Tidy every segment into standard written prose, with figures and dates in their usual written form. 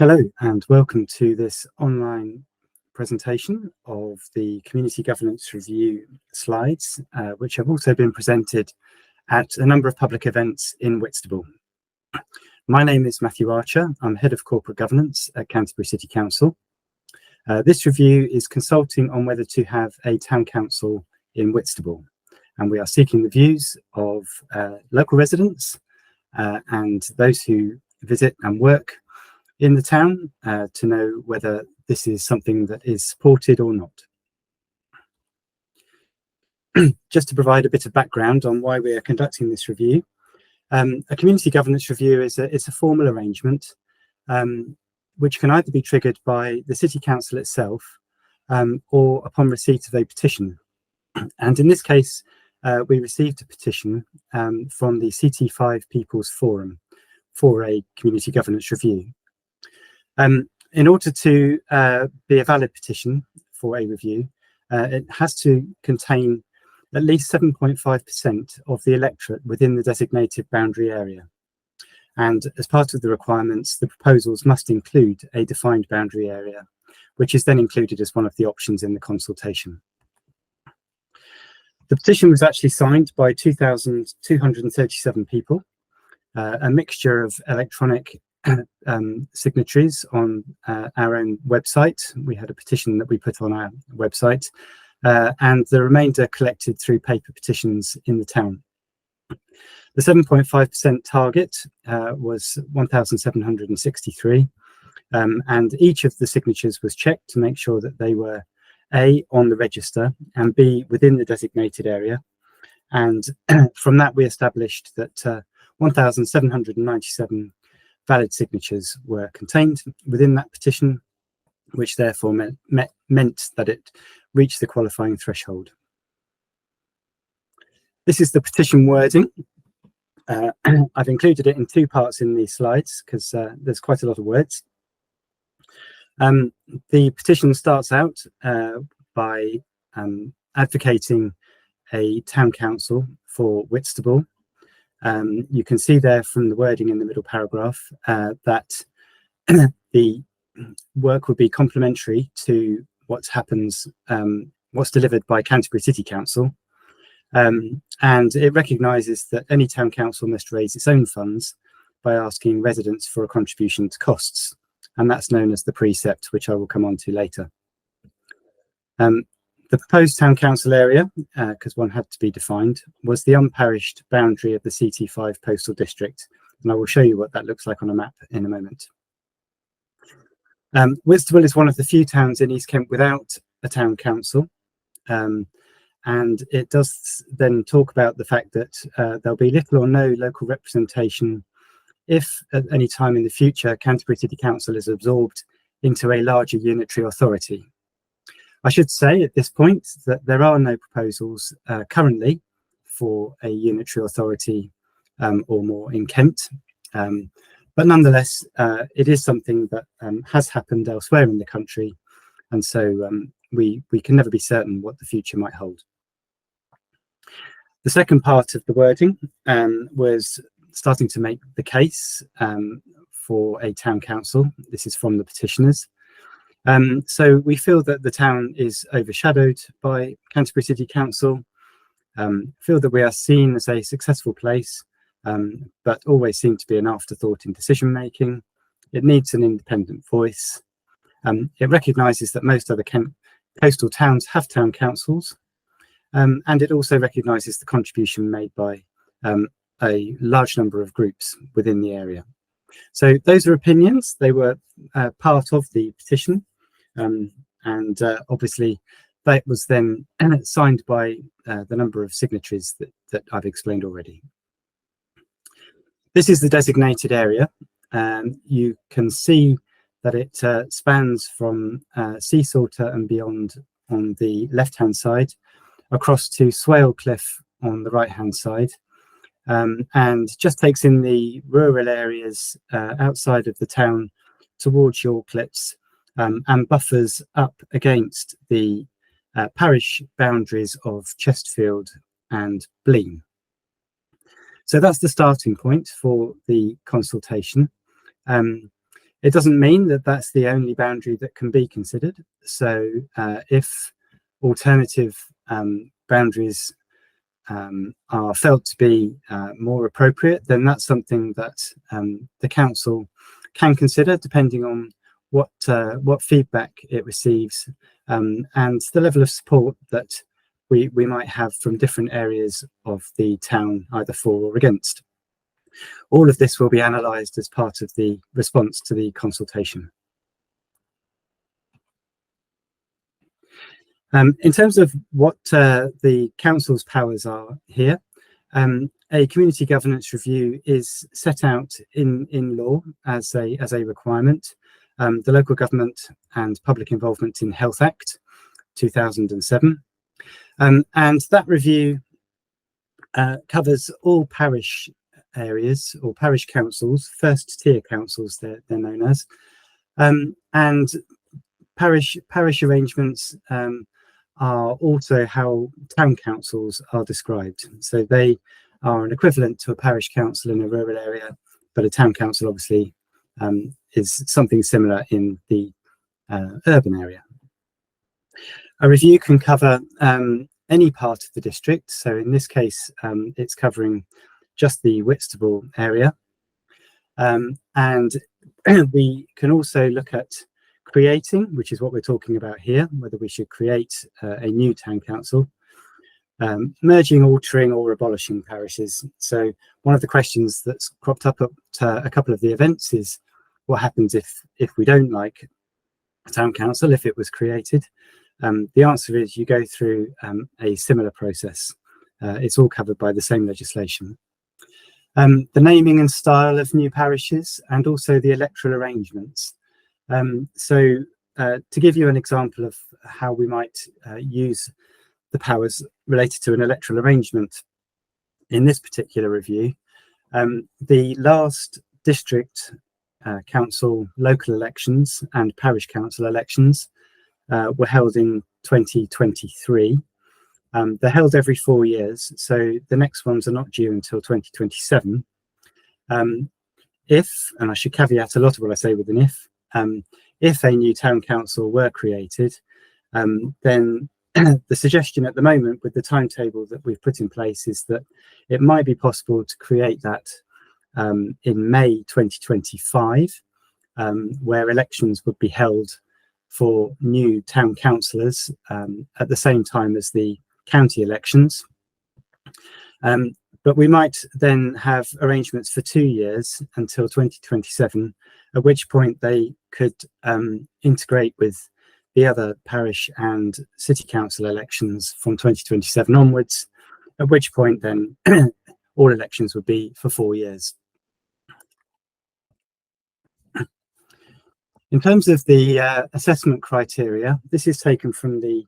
Hello and welcome to this online presentation of the Community Governance Review slides, which have also been presented at a number of public events in Whitstable. My name is Matthew Archer. I'm Head of Corporate Governance at Canterbury City Council. This review is consulting on whether to have a town council in Whitstable, and we are seeking the views of local residents and those who visit and work in the town to know whether this is something that is supported or not. Just to provide a bit of background on why we are conducting this review, a community governance review is a formal arrangement which can either be triggered by the City Council itself or upon receipt of a petition. And in this case, we received a petition from the CT5 People's Forum for a community governance review. In order to be a valid petition for a review, it has to contain at least 7.5% of the electorate within the designated boundary area. And as part of the requirements, the proposals must include a defined boundary area, which is then included as one of the options in the consultation. The petition was actually signed by 2,237 people, a mixture of electronic signatories on our own website. We had a petition that we put on our website, and the remainder collected through paper petitions in the town. The 7.5% target was 1,763, and each of the signatures was checked to make sure that they were A, on the register, and B, within the designated area. And from that, we established that 1,797 valid signatures were contained within that petition, which therefore meant that it reached the qualifying threshold. This is the petition wording. I've included it in two parts in these slides because there's quite a lot of words. The petition starts out by advocating a town council for Whitstable. You can see there from the wording in the middle paragraph that the work would be complementary to what's delivered by Canterbury City Council, and it recognises that any town council must raise its own funds by asking residents for a contribution to costs, and that's known as the precept, which I will come on to later. The proposed town council area, because one had to be defined, was the unparished boundary of the CT5 postal district, and I will show you what that looks like on a map in a moment. Whitstable is one of the few towns in East Kent without a town council, and it does then talk about the fact that there'll be little or no local representation if at any time in the future Canterbury City Council is absorbed into a larger unitary authority. I should say at this point that there are no proposals currently for a unitary authority or more in Kent, but nonetheless it is something that has happened elsewhere in the country, and so we can never be certain what the future might hold. The second part of the wording was starting to make the case for a town council. This is from the petitioners. So we feel that the town is overshadowed by Canterbury City Council, feel that we are seen as a successful place, but always seem to be an afterthought in decision making. It needs an independent voice. It recognises that most other coastal towns have town councils, and it also recognises the contribution made by a large number of groups within the area. So those are opinions. They were part of the petition, and obviously that was then signed by the number of signatories that I've explained already. This is the designated area. You can see that it spans from Sea Salter and beyond on the left-hand side, across to Swale Cliff on the right-hand side, and just takes in the rural areas outside of the town towards York Cliffs, and buffers up against the parish boundaries of Chesterfield and Blean. So that's the starting point for the consultation. It doesn't mean that that's the only boundary that can be considered. So if alternative boundaries are felt to be more appropriate, then that's something that the council can consider, depending on what feedback it receives and the level of support that we might have from different areas of the town, either for or against. All of this will be analysed as part of the response to the consultation. In terms of what the council's powers are here, a community governance review is set out in law as a requirement. The Local Government and Public Involvement in Health Act 2007, and that review covers all parish areas or parish councils, first tier councils they're known as, and parish arrangements are also how town councils are described. So they are an equivalent to a parish council in a rural area, but a town council obviously is something similar in the urban area. A review can cover any part of the district. So in this case, it's covering just the Whitstable area. And we can also look at creating, which is what we're talking about here, whether we should create a new town council, merging, altering or abolishing parishes. So one of the questions that's cropped up at a couple of the events is what happens if we don't like a town council, if it was created. The answer is you go through a similar process. It's all covered by the same legislation. The naming and style of new parishes and also the electoral arrangements. So to give you an example of how we might use the powers related to an electoral arrangement in this particular review, the last district council local elections and parish council elections were held in 2023. They're held every 4 years, so the next ones are not due until 2027. If, and I should caveat a lot of what I say with an if a new town council were created, then the suggestion at the moment with the timetable that we've put in place is that it might be possible to create that in May 2025, where elections would be held for new town councillors at the same time as the county elections. But we might then have arrangements for 2 years until 2027, at which point they could integrate with the other parish and city council elections from 2027 onwards, at which point then all elections would be for 4 years. In terms of the assessment criteria, this is taken from the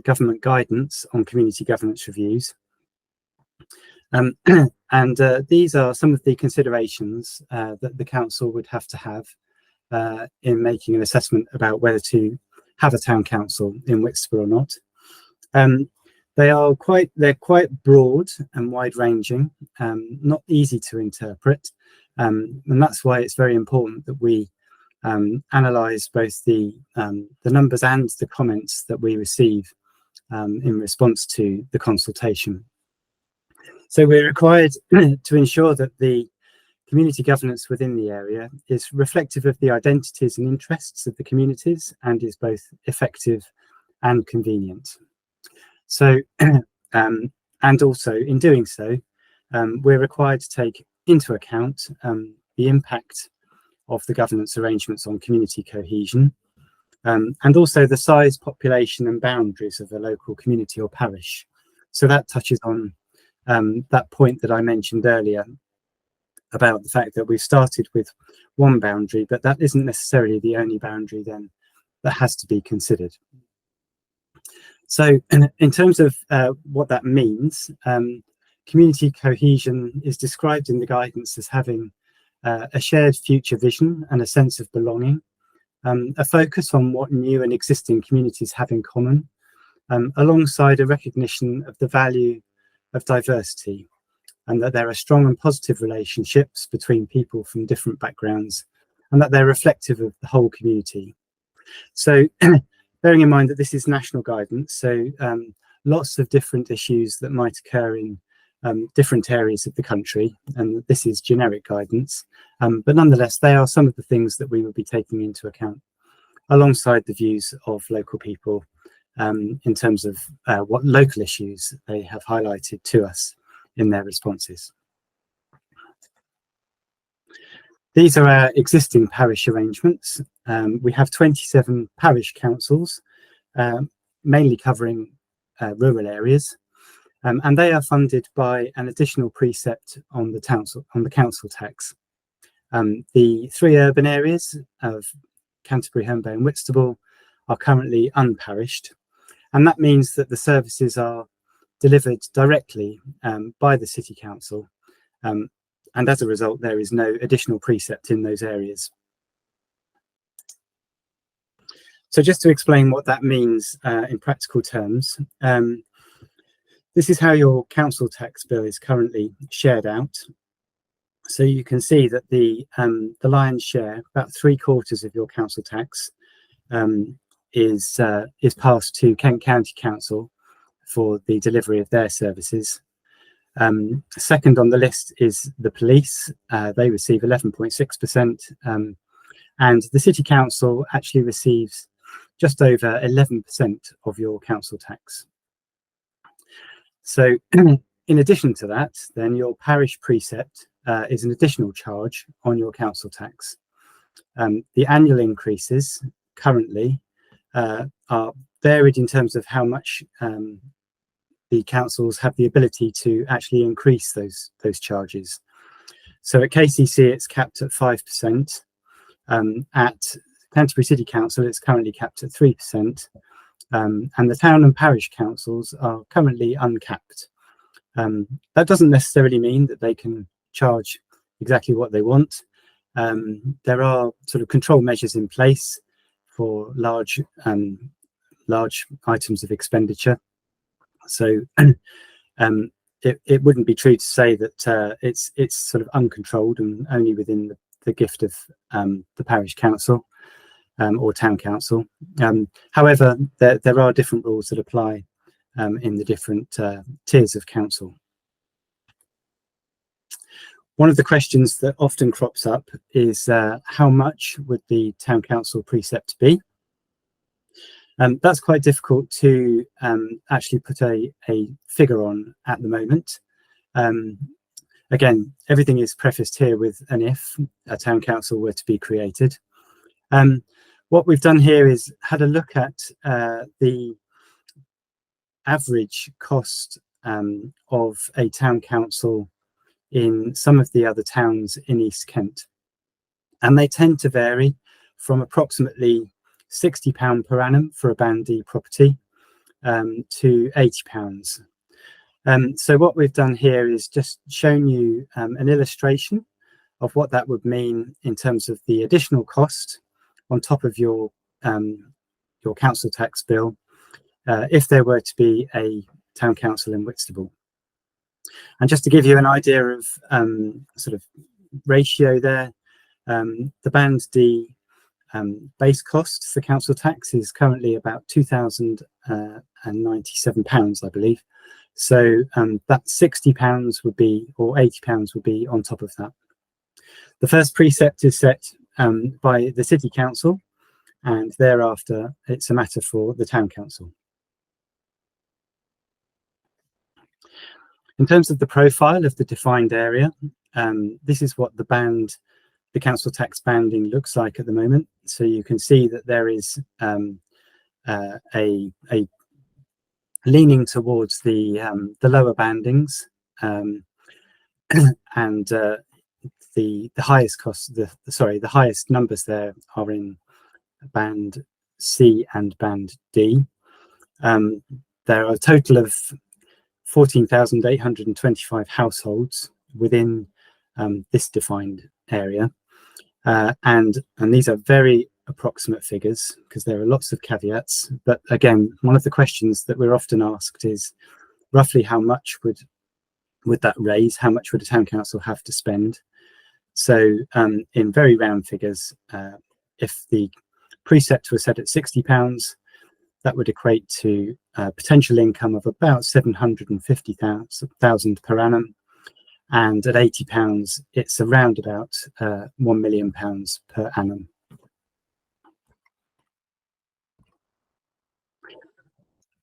government guidance on community governance reviews. And these are some of the considerations that the council would have to have in making an assessment about whether to have a town council in Whitstable or not. They're quite broad and wide-ranging, not easy to interpret, and that's why it's very important that we analyse both the numbers and the comments that we receive in response to the consultation. So we're required to ensure that the community governance within the area is reflective of the identities and interests of the communities and is both effective and convenient. So, and also in doing so, we're required to take into account the impact of the governance arrangements on community cohesion, and also the size, population and boundaries of a local community or parish. So that touches on that point that I mentioned earlier about the fact that we've started with one boundary, but that isn't necessarily the only boundary then that has to be considered. So in terms of what that means, community cohesion is described in the guidance as having a shared future vision and a sense of belonging, a focus on what new and existing communities have in common, alongside a recognition of the value of diversity, and that there are strong and positive relationships between people from different backgrounds and that they're reflective of the whole community. So bearing in mind that this is national guidance, so lots of different issues that might occur in different areas of the country, and this is generic guidance, but nonetheless they are some of the things that we will be taking into account alongside the views of local people in terms of what local issues they have highlighted to us in their responses. These are our existing parish arrangements. We have 27 parish councils, mainly covering rural areas, and they are funded by an additional precept on the council tax. The 3 urban areas of Canterbury, Herne Bay and Whitstable are currently unparished, and that means that the services are delivered directly by the City Council, and as a result there is no additional precept in those areas. So just to explain what that means in practical terms, this is how your council tax bill is currently shared out. So you can see that the lion's share, about 3/4 of your council tax, is passed to Kent County Council for the delivery of their services. Second on the list is the police. They receive 11.6%, and the City Council actually receives just over 11% of your council tax. So in addition to that, then your parish precept is an additional charge on your council tax. The annual increases currently are varied in terms of how much the councils have the ability to actually increase those charges. So at KCC it's capped at 5%. At Canterbury City Council it's currently capped at 3%, and the town and parish councils are currently uncapped. That doesn't necessarily mean that they can charge exactly what they want. There are sort of control measures in place for large items of expenditure. So it wouldn't be true to say that it's sort of uncontrolled and only within the gift of the parish council or town council. However, there are different rules that apply in the different tiers of council. One of the questions that often crops up is how much would the town council precept be? That's quite difficult to actually put a figure on at the moment. Again, everything is prefaced here with an if a town council were to be created. What we've done here is had a look at the average cost of a town council in some of the other towns in East Kent, and they tend to vary from approximately £60 per annum for a Band D property to £80. So what we've done here is just shown you an illustration of what that would mean in terms of the additional cost on top of your council tax bill if there were to be a town council in Whitstable. And just to give you an idea of sort of ratio there, the Band D base cost for council tax is currently about £2,097, I believe. So that £60 would be, or £80 would be on top of that. The first precept is set by the City Council, and thereafter it's a matter for the Town Council. In terms of the profile of the defined area, this is what the council tax banding looks like at the moment. So you can see that there is a leaning towards the lower bandings, and the highest cost, the highest numbers there are in Band C and Band D. There are a total of 14,825 households within this defined area, and these are very approximate figures because there are lots of caveats. But again, one of the questions that we're often asked is roughly how much would that raise? How much would a town council have to spend? So in very round figures, if the precept was set at £60, that would equate to potential income of about 750,000 per annum. And at £80, it's around about £1 million per annum.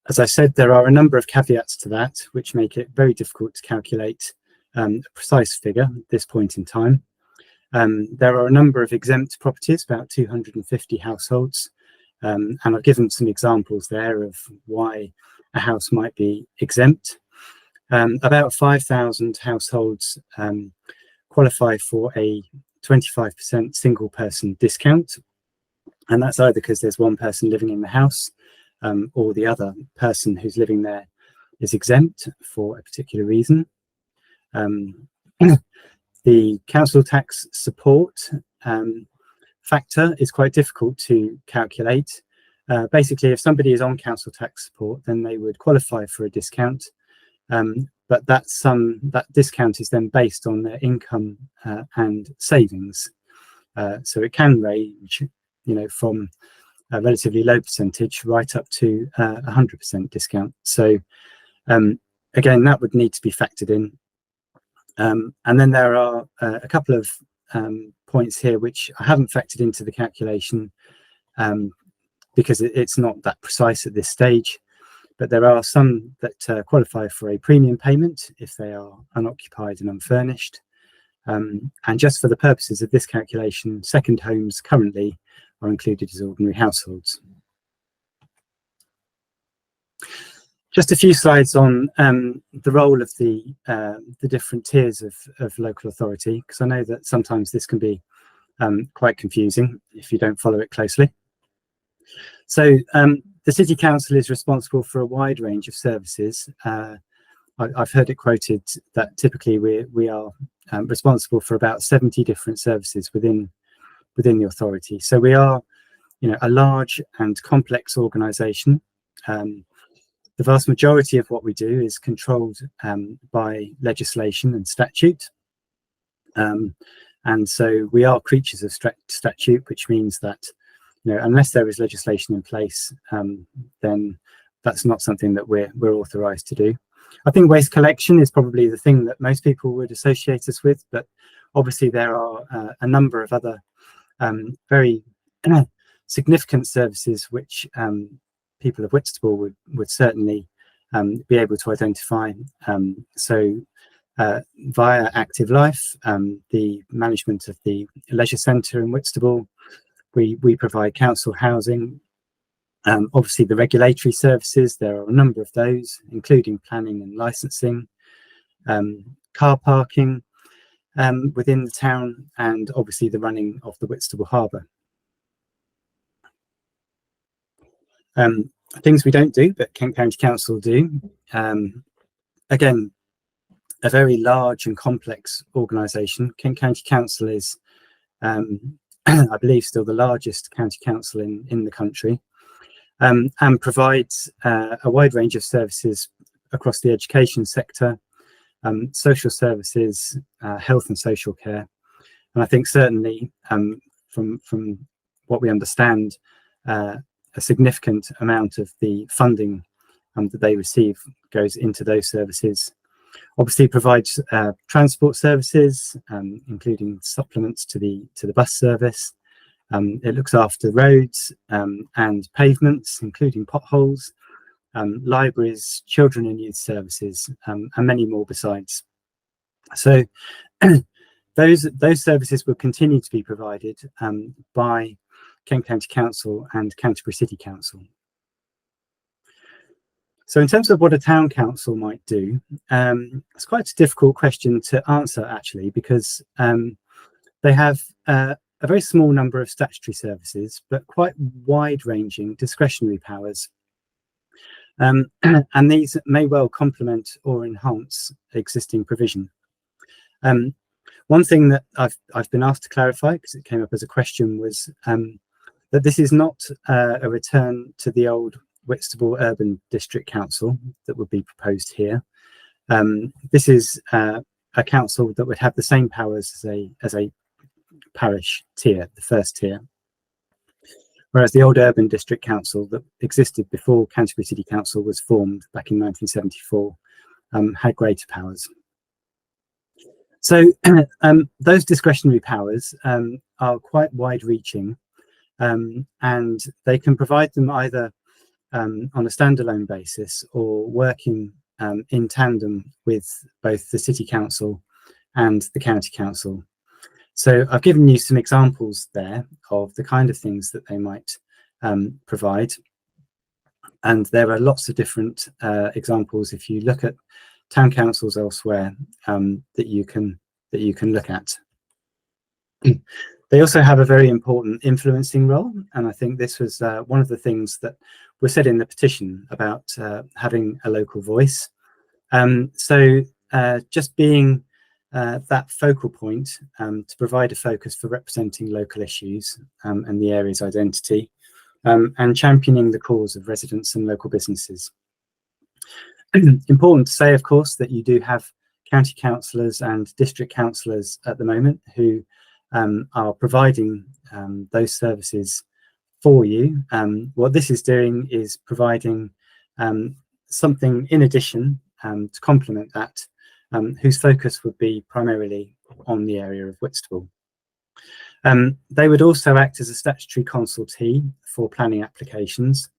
As I said, there are a number of caveats to that, which make it very difficult to calculate a precise figure at this point in time. There are a number of exempt properties, about 250 households, and I've given some examples there of why a house might be exempt. About 5,000 households qualify for a 25% single person discount, and that's either because there's one person living in the house or the other person who's living there is exempt for a particular reason. The council tax support factor is quite difficult to calculate. Basically, if somebody is on council tax support, then they would qualify for a discount, but that discount is then based on their income and savings. So it can range, from a relatively low percentage right up to 100% discount. So again, that would need to be factored in. And then there are a couple of points here which I haven't factored into the calculation because it's not that precise at this stage. But there are some that qualify for a premium payment if they are unoccupied and unfurnished. And just for the purposes of this calculation, second homes currently are included as ordinary households. Just a few slides on the role of the different tiers of local authority, because I know that sometimes this can be quite confusing if you don't follow it closely. So the City Council is responsible for a wide range of services. I've heard it quoted that typically we are responsible for about 70 different services within the authority. So we are, a large and complex organisation. The vast majority of what we do is controlled by legislation and statute. And so we are creatures of statute, which means that, unless there is legislation in place, then that's not something that we're authorised to do. I think waste collection is probably the thing that most people would associate us with, but obviously there are a number of other very significant services which people of Whitstable would certainly be able to identify. So via Active Life, the management of the leisure centre in Whitstable, we provide council housing. Obviously the regulatory services, there are a number of those, including planning and licensing, car parking within the town, and obviously the running of the Whitstable Harbour. Things we don't do, but Kent County Council do. Again, a very large and complex organisation. Kent County Council is, I believe, still the largest county council in the country, and provides a wide range of services across the education sector, social services, health and social care. And I think certainly from what we understand, a significant amount of the funding that they receive goes into those services. Obviously provides transport services, including supplements to the bus service. It looks after roads and pavements, including potholes, libraries, children and youth services, and many more besides. So those services will continue to be provided by Kent County Council and Canterbury City Council. So in terms of what a town council might do, it's quite a difficult question to answer actually, because they have a very small number of statutory services, but quite wide-ranging discretionary powers. And these may well complement or enhance existing provision. One thing that I've been asked to clarify, because it came up as a question, was that this is not a return to the old Whitstable Urban District Council that would be proposed here. This is a a council that would have the same powers as a parish tier, the first tier. Whereas the old urban district council that existed before Canterbury City Council was formed back in 1974 had greater powers. So those discretionary powers are quite wide-reaching, and they can provide them either on a standalone basis or working in tandem with both the City Council and the County Council. So I've given you some examples there of the kind of things that they might provide, and there are lots of different examples if you look at town councils elsewhere that you can look at. They also have a very important influencing role, and I think this was one of the things that was said in the petition about having a local voice. So just being that focal point to provide a focus for representing local issues and the area's identity, and championing the cause of residents and local businesses. Important to say, of course, that you do have county councillors and district councillors at the moment who are providing those services for you. What this is doing is providing something in addition to complement that, whose focus would be primarily on the area of Whitstable. They would also act as a statutory consultee for planning applications.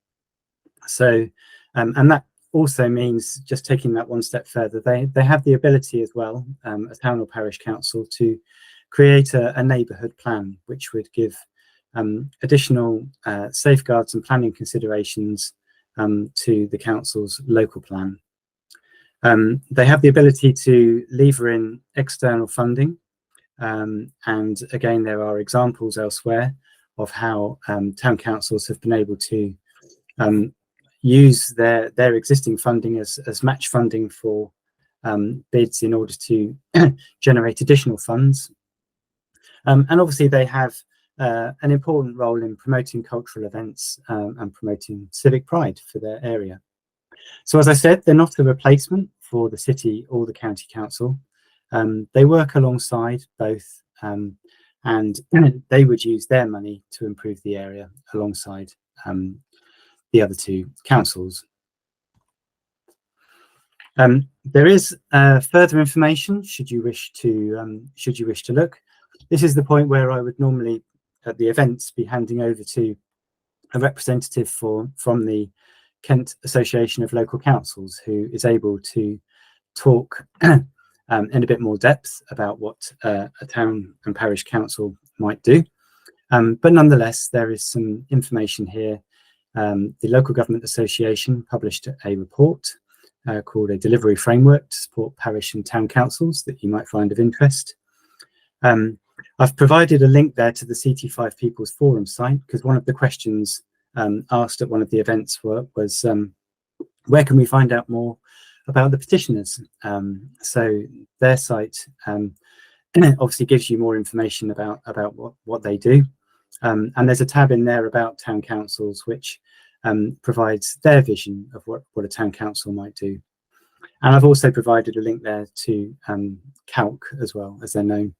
So, and that also means, just taking that one step further, they have the ability as well, a town or parish council, to create a neighbourhood plan, which would give additional safeguards and planning considerations to the council's local plan. They have the ability to lever in external funding, and again, there are examples elsewhere of how town councils have been able to use their existing funding as match funding for bids in order to generate additional funds. And obviously they have an important role in promoting cultural events and promoting civic pride for their area. So as I said, they're not a replacement for the city or the county council. They work alongside both, and they would use their money to improve the area alongside the other two councils. There is further information should you wish to look. This is the point where I would normally at the events be handing over to a representative from the Kent Association of Local Councils, who is able to talk in a bit more depth about what a town and parish council might do. But nonetheless, there is some information here. The Local Government Association published a report called A Delivery Framework to Support Parish and Town Councils that you might find of interest. I've provided a link there to the CT5 People's Forum site, because one of the questions asked at one of the events was where can we find out more about the petitioners? So their site obviously gives you more information about what they do. And there's a tab in there about town councils, which provides their vision of what a town council might do. And I've also provided a link there to Calc as well, as they're known,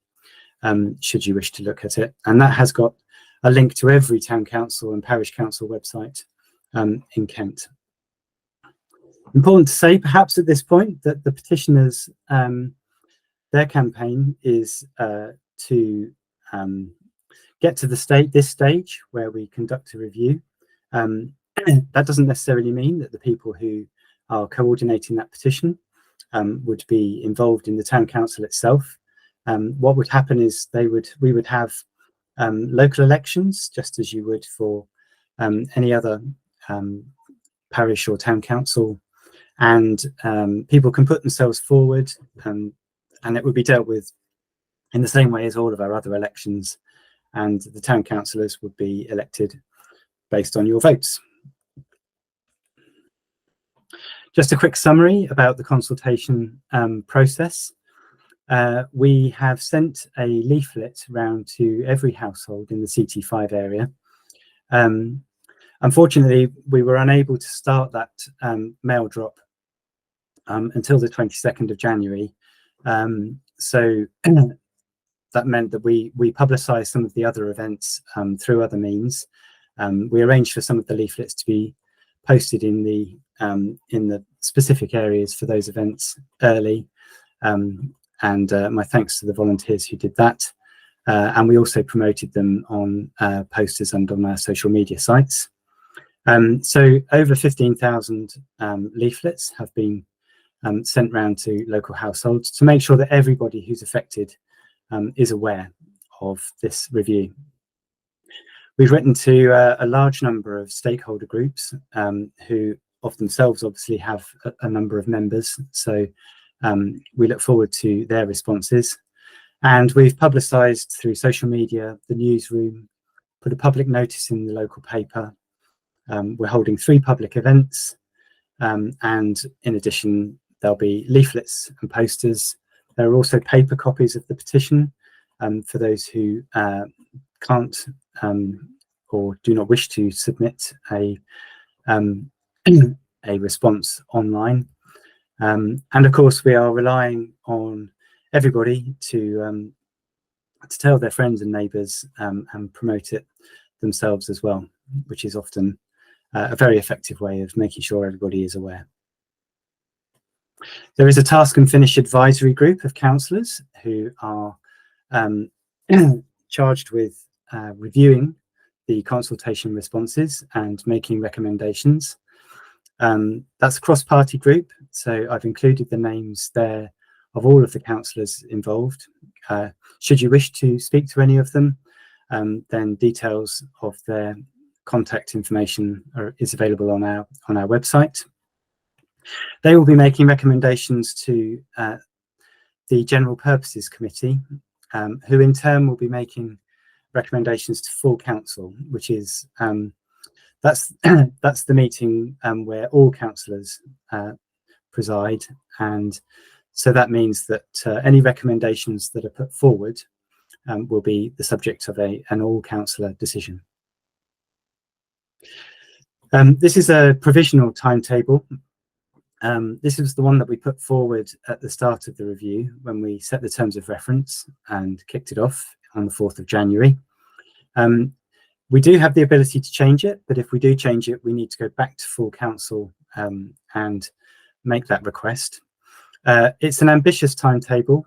should you wish to look at it. And that has got a link to every town council and parish council website in Kent. Important to say, perhaps at this point, that the petitioners, their campaign is to get to this stage where we conduct a review. That doesn't necessarily mean that the people who are coordinating that petition would be involved in the town council itself. What would happen is we would have local elections, just as you would for any other parish or town council, and people can put themselves forward, and it would be dealt with in the same way as all of our other elections, and the town councillors would be elected based on your votes. Just a quick summary about the consultation process. We have sent a leaflet round to every household in the CT5 area. Unfortunately, we were unable to start that mail drop until the 22nd of January. So that meant that we publicised some of the other events through other means. We arranged for some of the leaflets to be posted in the specific areas for those events early, and my thanks to the volunteers who did that. And we also promoted them on posters and on our social media sites. So over 15,000 leaflets have been sent round to local households to make sure that everybody who's affected is aware of this review. We've written to a large number of stakeholder groups who of themselves obviously have a number of members, so we look forward to their responses. And we've publicised through social media, the newsroom, put a public notice in the local paper. We're holding 3 public events, and in addition there'll be leaflets and posters. There are also paper copies of the petition for those who can't or do not wish to submit a response online. And of course, we are relying on everybody to tell their friends and neighbours and promote it themselves as well, which is often a very effective way of making sure everybody is aware. There is a task and finish advisory group of councillors who are charged with reviewing the consultation responses and making recommendations. That's a cross-party group, so I've included the names there of all of the councillors involved. Should you wish to speak to any of them, then details of their contact information is available on our website. They will be making recommendations to the General Purposes Committee, who in turn will be making recommendations to full council, which is that's the meeting where all councillors preside, and so that means that any recommendations that are put forward will be the subject of an all councillor decision. This is a provisional timetable. This was the one that we put forward at the start of the review when we set the terms of reference and kicked it off on the 4th of January. We do have the ability to change it, but if we do change it, we need to go back to full council and make that request. It's an ambitious timetable.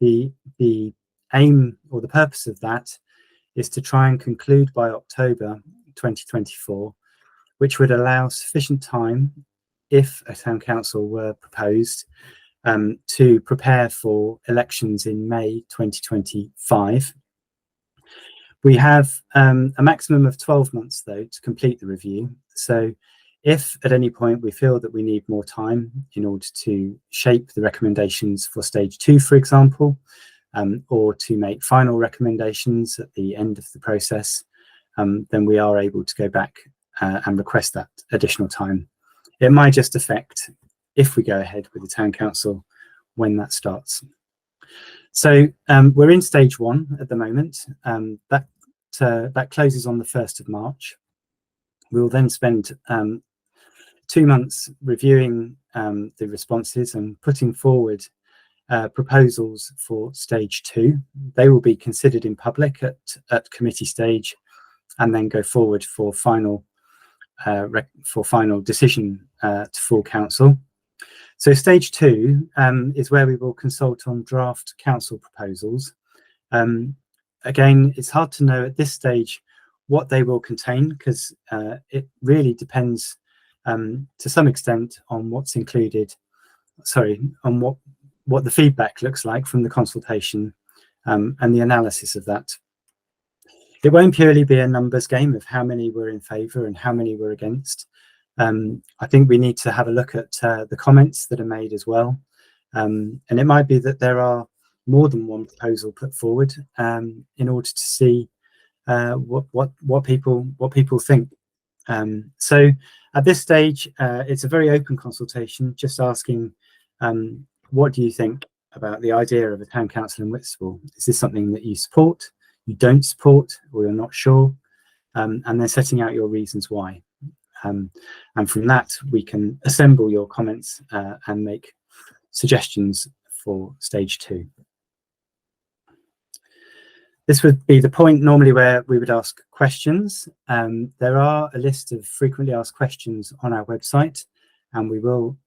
The aim or the purpose of that is to try and conclude by October 2024, which would allow sufficient time, if a town council were proposed, to prepare for elections in May 2025. We have a maximum of 12 months, though, to complete the review. So if at any point we feel that we need more time in order to shape the recommendations for stage 2, for example, or to make final recommendations at the end of the process, then we are able to go back and request that additional time. It might just affect if we go ahead with the town council when that starts. So we're in stage 1 at the moment. That closes on the 1st of March. We will then spend 2 months reviewing the responses and putting forward proposals for stage 2. They will be considered in public at committee stage and then go forward for final decision to full council. So stage 2 is where we will consult on draft council proposals. Again, it's hard to know at this stage what they will contain, because it really depends to some extent on what's included, on what the feedback looks like from the consultation and the analysis of that. It won't purely be a numbers game of how many were in favour and how many were against. I think we need to have a look at the comments that are made as well. And it might be that there are more than one proposal put forward in order to see what people think. So at this stage, it's a very open consultation, just asking, what do you think about the idea of a town council in Whitstable? Is this something that you support, you don't support, or you're not sure? And then setting out your reasons why. And from that, we can assemble your comments and make suggestions for stage 2. This would be the point normally where we would ask questions. There are a list of frequently asked questions on our website, and we will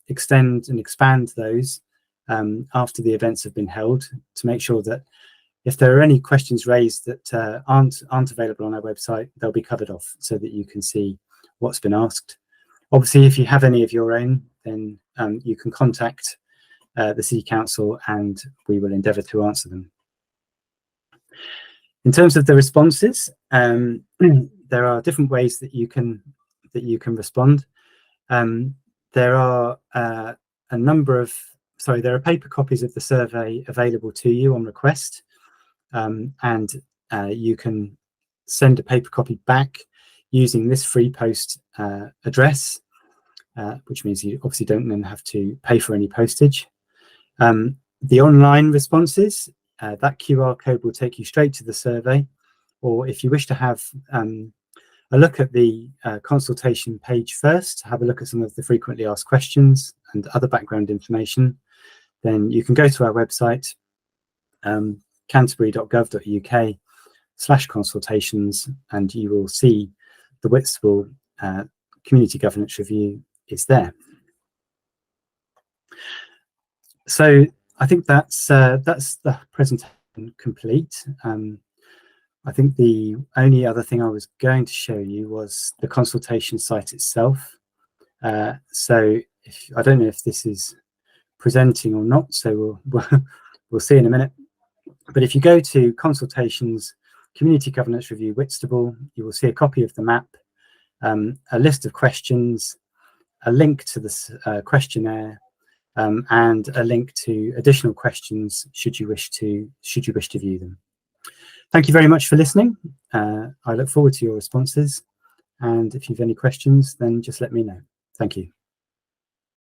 extend and expand those after the events have been held, to make sure that if there are any questions raised that aren't available on our website, they'll be covered off so that you can see what's been asked. Obviously, if you have any of your own, then you can contact the City Council and we will endeavour to answer them. In terms of the responses, there are different ways that you can respond. There are there are paper copies of the survey available to you on request, and you can send a paper copy back using this free post address, which means you obviously don't then have to pay for any postage. The online responses, that QR code will take you straight to the survey, or if you wish to have a look at the consultation page first, have a look at some of the frequently asked questions and other background information, then you can go to our website, canterbury.gov.uk/consultations, and you will see the Whitstable Community Governance Review is there. So I think that's the presentation complete. I think the only other thing I was going to show you was the consultation site itself. So I don't know if this is presenting or not, so we'll see in a minute. But if you go to Consultations Community Governance Review Whitstable, you will see a copy of the map, a list of questions, a link to the questionnaire, and a link to additional questions should you wish to view them. Thank you very much for listening. I look forward to your responses, and if you have any questions, then just let me know. Thank you.